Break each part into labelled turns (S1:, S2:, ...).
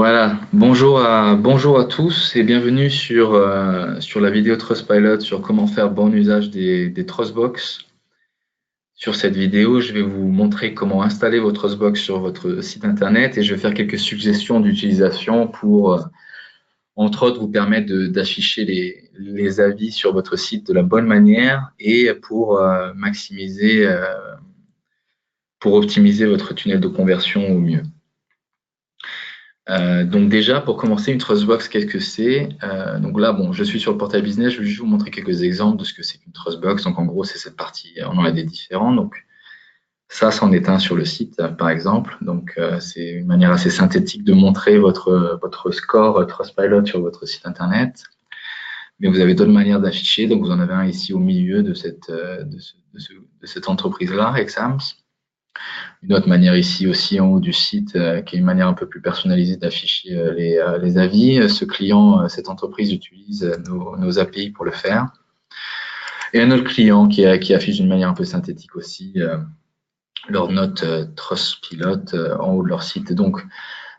S1: Voilà, bonjour à tous et bienvenue sur la vidéo Trustpilot sur comment faire bon usage des Trustbox. Sur cette vidéo, je vais vous montrer comment installer votre Trustbox sur votre site internet et je vais faire quelques suggestions d'utilisation pour, entre autres, vous permettre d'afficher les avis sur votre site de la bonne manière et pour pour optimiser votre tunnel de conversion au mieux. Donc déjà, pour commencer, une Trustbox, qu'est-ce que c'est? Donc là, bon, je suis sur le portail business, je vais juste vous montrer quelques exemples de ce que c'est qu'une Trustbox. Donc en gros, c'est cette partie, on en a des différents. Donc ça, c'en est un sur le site, par exemple. Donc c'est une manière assez synthétique de montrer votre score Trustpilot sur votre site internet. Mais vous avez d'autres manières d'afficher. Donc vous en avez un ici au milieu de cette entreprise-là, Exams. Une autre manière ici aussi en haut du site, qui est une manière un peu plus personnalisée d'afficher les avis. Ce client, cette entreprise utilise nos API pour le faire. Et un autre client qui affiche d'une manière un peu synthétique aussi leur note Trustpilot en haut de leur site. Donc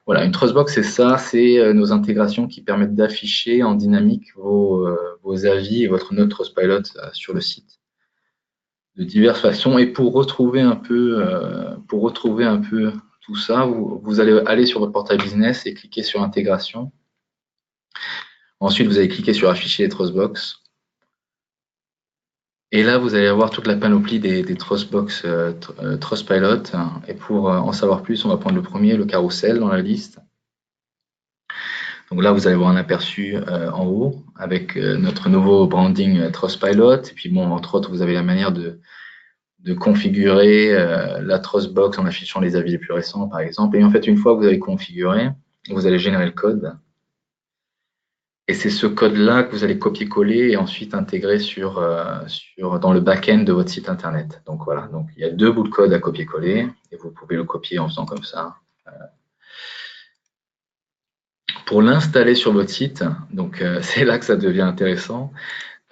S1: voilà, une Trustbox, c'est ça, c'est nos intégrations qui permettent d'afficher en dynamique vos avis et votre note Trustpilot sur le site de diverses façons. Et pour retrouver un peu tout ça, vous allez aller sur votre portail business et cliquer sur intégration. Ensuite, vous allez cliquer sur afficher les Trustbox. Et là, vous allez avoir toute la panoplie des Trustbox Trustpilot. Et pour en savoir plus, on va prendre le premier, le carrousel dans la liste. Donc là, vous allez avoir un aperçu en haut avec notre nouveau branding Trustpilot. Et puis bon, entre autres, vous avez la manière de configurer la Trustbox en affichant les avis les plus récents, par exemple. Et en fait, une fois que vous avez configuré, vous allez générer le code. Et c'est ce code-là que vous allez copier-coller et ensuite intégrer dans le back-end de votre site internet. Donc voilà, donc il y a deux bouts de code à copier-coller et vous pouvez le copier en faisant comme ça. Pour l'installer sur votre site, donc c'est là que ça devient intéressant.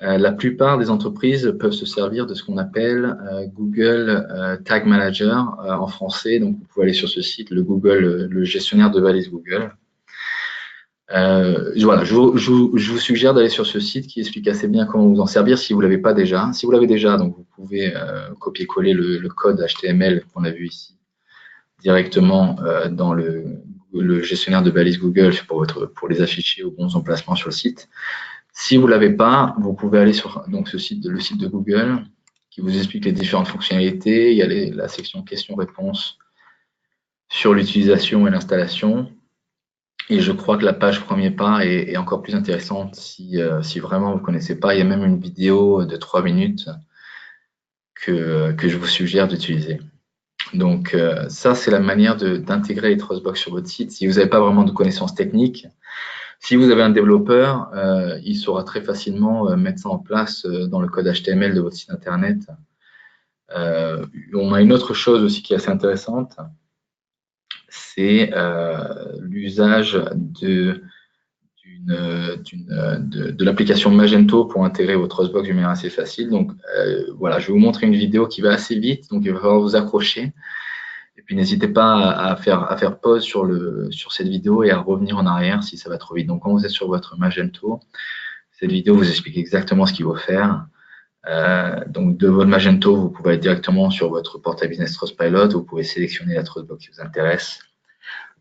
S1: La plupart des entreprises peuvent se servir de ce qu'on appelle Google Tag Manager en français. Donc, vous pouvez aller sur ce site, le gestionnaire de balises Google. Voilà, je vous suggère d'aller sur ce site qui explique assez bien comment vous en servir si vous ne l'avez pas déjà. Si vous l'avez déjà, donc vous pouvez copier-coller le code HTML qu'on a vu ici directement dans le gestionnaire de balises Google pour les afficher aux bons emplacements sur le site. Si vous ne l'avez pas, vous pouvez aller sur donc, le site de Google qui vous explique les différentes fonctionnalités. Il y a la section questions-réponses sur l'utilisation et l'installation. Et je crois que la page premier pas est encore plus intéressante si vraiment vous ne connaissez pas. Il y a même une vidéo de 3 minutes que je vous suggère d'utiliser. Donc ça, c'est la manière d'intégrer les Trustbox sur votre site. Si vous n'avez pas vraiment de connaissances techniques, si vous avez un développeur, il saura très facilement mettre ça en place dans le code HTML de votre site internet. On a une autre chose aussi qui est assez intéressante, c'est l'usage de l'application Magento pour intégrer votre Trustbox d'une manière assez facile. Donc voilà, je vais vous montrer une vidéo qui va assez vite, donc il va falloir vous accrocher. Et puis n'hésitez pas à faire pause sur cette vidéo et à revenir en arrière si ça va trop vite. Donc quand vous êtes sur votre Magento, cette vidéo vous explique exactement ce qu'il faut faire. Donc de votre Magento, vous pouvez aller directement sur votre portail Business Trustpilot, vous pouvez sélectionner la Trustbox qui vous intéresse,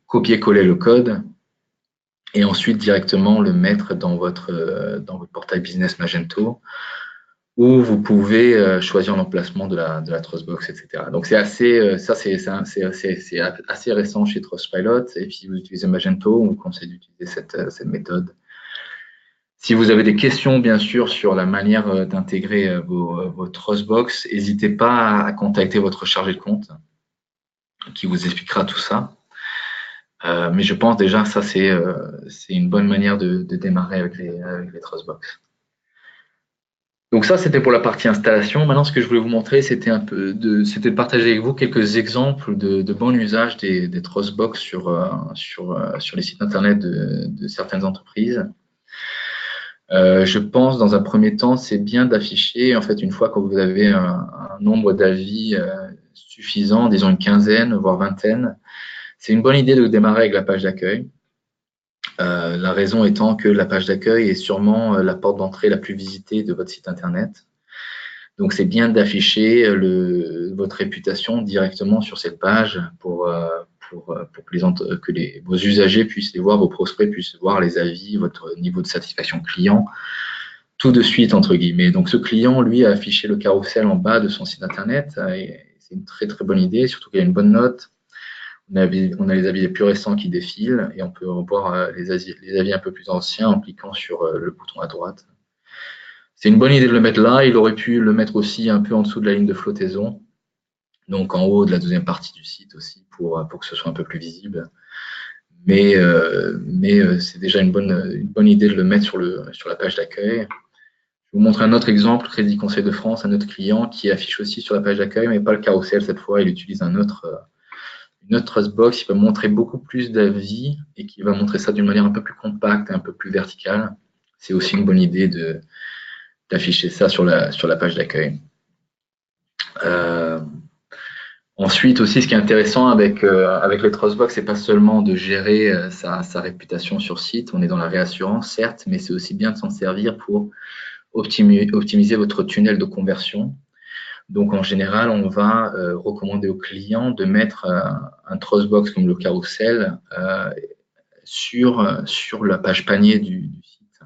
S1: copier-coller le code et ensuite directement le mettre dans votre portail Business Magento, où vous pouvez choisir l'emplacement de la Trustbox, etc. Donc c'est assez récent chez Trustpilot. Et puis si vous utilisez Magento, on vous conseille d'utiliser cette méthode. Si vous avez des questions, bien sûr, sur la manière d'intégrer vos Trustbox, n'hésitez pas à contacter votre chargé de compte qui vous expliquera tout ça. Mais je pense déjà ça c'est une bonne manière de démarrer avec les Trustbox. Donc ça, c'était pour la partie installation. Maintenant, ce que je voulais vous montrer, c'était de partager avec vous quelques exemples de bon usage des Trustbox sur les sites internet de certaines entreprises. Je pense, dans un premier temps, c'est bien d'afficher, en fait, une fois que vous avez un nombre d'avis suffisant, disons une quinzaine, voire vingtaine, c'est une bonne idée de démarrer avec la page d'accueil. La raison étant que la page d'accueil est sûrement la porte d'entrée la plus visitée de votre site internet. Donc, c'est bien d'afficher votre réputation directement sur cette page pour que vos usagers puissent les voir, vos prospects puissent voir les avis, votre niveau de satisfaction client, tout de suite, entre guillemets. Donc, ce client, lui, a affiché le carrousel en bas de son site internet. C'est une très, très bonne idée, surtout qu'il y a une bonne note. On a les avis les plus récents qui défilent et on peut revoir les avis un peu plus anciens en cliquant sur le bouton à droite. C'est une bonne idée de le mettre là. Il aurait pu le mettre aussi un peu en dessous de la ligne de flottaison, donc en haut de la deuxième partie du site aussi, pour que ce soit un peu plus visible. Mais c'est déjà une bonne idée de le mettre sur la page d'accueil. Je vais vous montrer un autre exemple, Crédit Conseil de France, un autre client qui affiche aussi sur la page d'accueil, mais pas le carrousel cette fois. Il utilise une autre Trustbox qui va montrer beaucoup plus d'avis et qui va montrer ça d'une manière un peu plus compacte et un peu plus verticale. C'est aussi une bonne idée d'afficher ça sur la page d'accueil. Ensuite aussi, ce qui est intéressant avec les Trustbox, c'est pas seulement de gérer sa réputation sur site. On est dans la réassurance, certes, mais c'est aussi bien de s'en servir pour optimiser votre tunnel de conversion. Donc, en général, on va recommander aux clients de mettre un Trustbox comme le carrousel sur la page panier du site.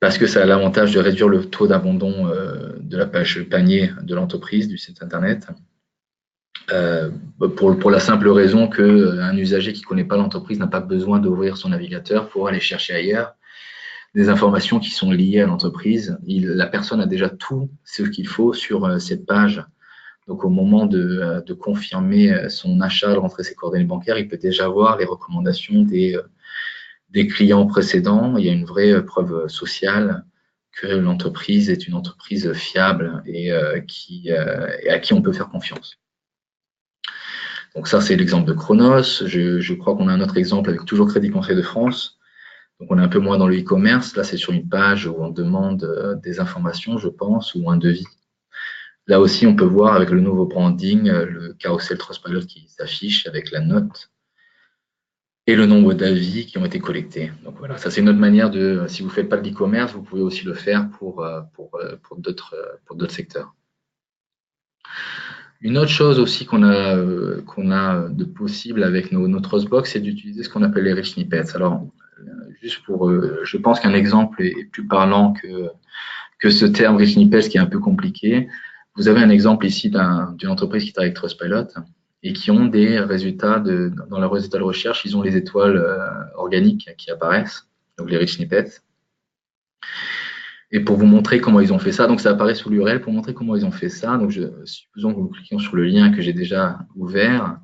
S1: Parce que ça a l'avantage de réduire le taux d'abandon de la page panier de l'entreprise, du site internet. Pour la simple raison qu'un usager qui ne connaît pas l'entreprise n'a pas besoin d'ouvrir son navigateur pour aller chercher ailleurs des informations qui sont liées à l'entreprise. La personne a déjà tout ce qu'il faut sur cette page. Donc, au moment de confirmer son achat, de rentrer ses coordonnées bancaires, il peut déjà voir les recommandations des clients précédents. Il y a une vraie preuve sociale que l'entreprise est une entreprise fiable et à qui on peut faire confiance. Donc ça, c'est l'exemple de Chronos. Je crois qu'on a un autre exemple avec toujours Crédit Conseil de France. Donc, on est un peu moins dans le e-commerce. Là, c'est sur une page où on demande des informations, je pense, ou un devis. Là aussi, on peut voir avec le nouveau branding, le carrousel Trustpilot qui s'affiche avec la note et le nombre d'avis qui ont été collectés. Donc voilà, ça c'est une autre manière si vous ne faites pas de l'e-commerce, vous pouvez aussi le faire pour d'autres secteurs. Une autre chose aussi qu'on a de possible avec nos Trustbox, c'est d'utiliser ce qu'on appelle les rich snippets. Alors, juste je pense qu'un exemple est plus parlant que ce terme rich snippets qui est un peu compliqué. Vous avez un exemple ici d'une entreprise qui travaille avec Trustpilot et qui ont des résultats dans leurs résultats de recherche, ils ont les étoiles organiques qui apparaissent, donc les rich snippets. Et pour vous montrer comment ils ont fait ça, donc ça apparaît sous l'URL pour montrer comment ils ont fait ça. Donc, supposons que vous cliquez sur le lien que j'ai déjà ouvert,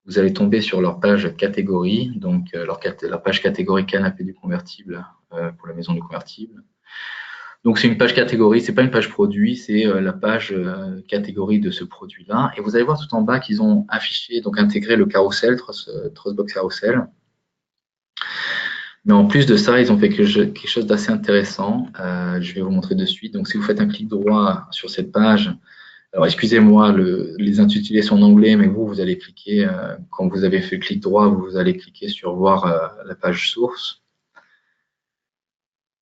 S1: vous allez tomber sur leur page catégorie, donc leur page catégorie canapé du convertible pour la maison du convertible. Donc, c'est une page catégorie, c'est pas une page produit, c'est la page catégorie de ce produit-là. Et vous allez voir tout en bas qu'ils ont affiché, donc intégré le carrousel, Trustbox Carousel. Mais en plus de ça, ils ont fait quelque chose d'assez intéressant. Je vais vous montrer de suite. Donc, si vous faites un clic droit sur cette page, alors excusez-moi, les intitulés sont en anglais, mais vous allez cliquer, quand vous avez fait le clic droit, vous allez cliquer sur voir la page source.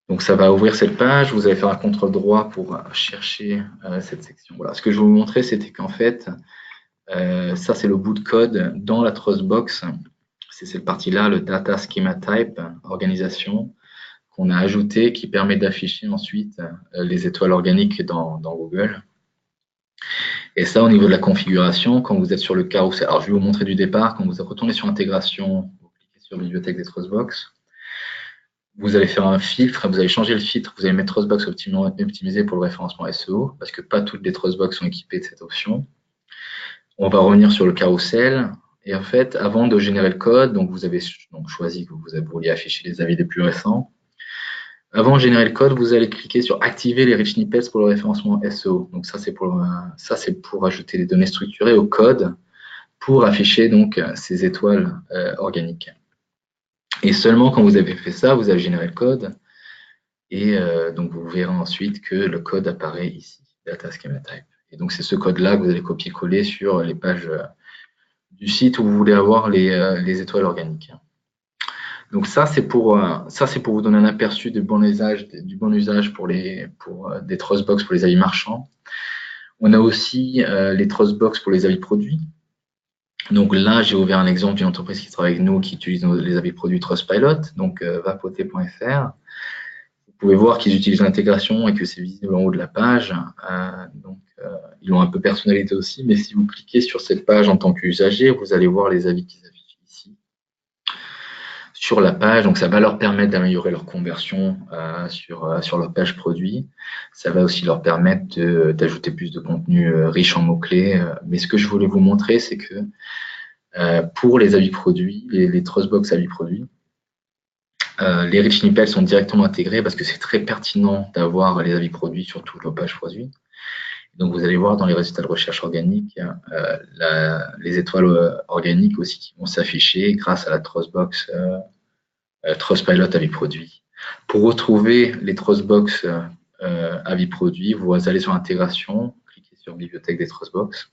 S1: Donc, ça va ouvrir cette page. Vous allez faire un contrôle droit pour chercher cette section. Voilà. Ce que je vais vous montrer, c'était qu'en fait, ça, c'est le bout de code dans la Trustbox. C'est cette partie-là, le Data Schema Type, organisation, qu'on a ajouté, qui permet d'afficher ensuite les étoiles organiques dans Google. Et ça, au niveau de la configuration, quand vous êtes sur le carrousel, alors je vais vous montrer du départ, quand vous retournez sur intégration, vous cliquez sur bibliothèque des Trustbox, vous allez faire un filtre, vous allez changer le filtre, vous allez mettre Trustbox optimisé pour le référencement SEO, parce que pas toutes les Trustbox sont équipées de cette option. On va revenir sur le carrousel, et en fait, avant de générer le code, donc vous avez choisi que vous vouliez afficher les avis les plus récents. Avant de générer le code, vous allez cliquer sur activer les rich snippets pour le référencement SEO. Donc ça, c'est pour ajouter des données structurées au code pour afficher donc ces étoiles organiques. Et seulement quand vous avez fait ça, vous avez généré le code et donc vous verrez ensuite que le code apparaît ici, Data Schema Type. Et donc c'est ce code-là que vous allez copier-coller sur les pages du site où vous voulez avoir les étoiles organiques. Donc ça, c'est pour vous donner un aperçu du bon usage pour des Trustbox pour les avis marchands. On a aussi les Trustbox pour les avis produits. Donc là, j'ai ouvert un exemple d'une entreprise qui travaille avec nous, qui utilise les avis produits Trustpilot, donc vapoter.fr. Vous pouvez voir qu'ils utilisent l'intégration et que c'est visible en haut de la page. Ils l'ont un peu personnalisé aussi, mais si vous cliquez sur cette page en tant qu'usager, vous allez voir les avis qu'ils affichent ici sur la page. Donc, ça va leur permettre d'améliorer leur conversion sur leur page produit. Ça va aussi leur permettre d'ajouter plus de contenu riche en mots-clés. Mais ce que je voulais vous montrer, c'est que pour les avis produits, les Trustbox avis produits, les rich snippets sont directement intégrés parce que c'est très pertinent d'avoir les avis produits sur toutes vos pages produits. Donc, vous allez voir dans les résultats de recherche organique, les étoiles organiques aussi qui vont s'afficher grâce à la Trustbox Trustpilot avis produit. Pour retrouver les Trustbox avis produit, vous allez sur intégration, cliquez sur bibliothèque des Trustbox.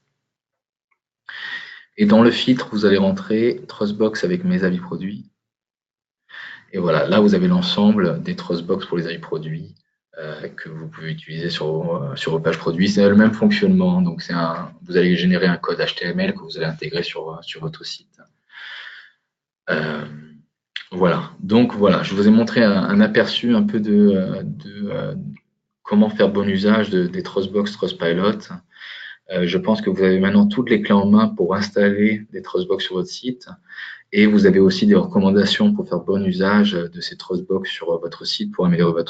S1: Et dans le filtre, vous allez rentrer Trustbox avec mes avis produits. Et voilà, là, vous avez l'ensemble des Trustbox pour les avis produits que vous pouvez utiliser sur vos pages produits. C'est le même fonctionnement. Donc, vous allez générer un code HTML que vous allez intégrer sur votre site. Voilà. Donc, voilà, je vous ai montré un aperçu un peu de comment faire bon usage des Trustbox Trustpilot. Je pense que vous avez maintenant toutes les clés en main pour installer des Trustbox sur votre site. Et vous avez aussi des recommandations pour faire bon usage de ces Trustbox sur votre site pour améliorer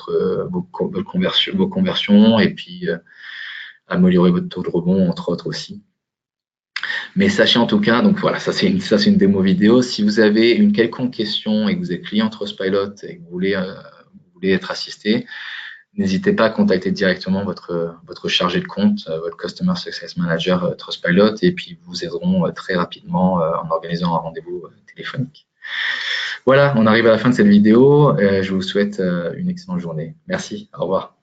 S1: vos conversions et puis améliorer votre taux de rebond, entre autres aussi. Mais sachez en tout cas, donc voilà, ça c'est une démo vidéo. Si vous avez une quelconque question et que vous êtes client Trustpilot et que vous voulez être assisté, n'hésitez pas à contacter directement votre chargé de compte, votre Customer Success Manager Trustpilot, et puis vous aideront très rapidement en organisant un rendez-vous téléphonique. Voilà, on arrive à la fin de cette vidéo. Je vous souhaite une excellente journée. Merci, au revoir.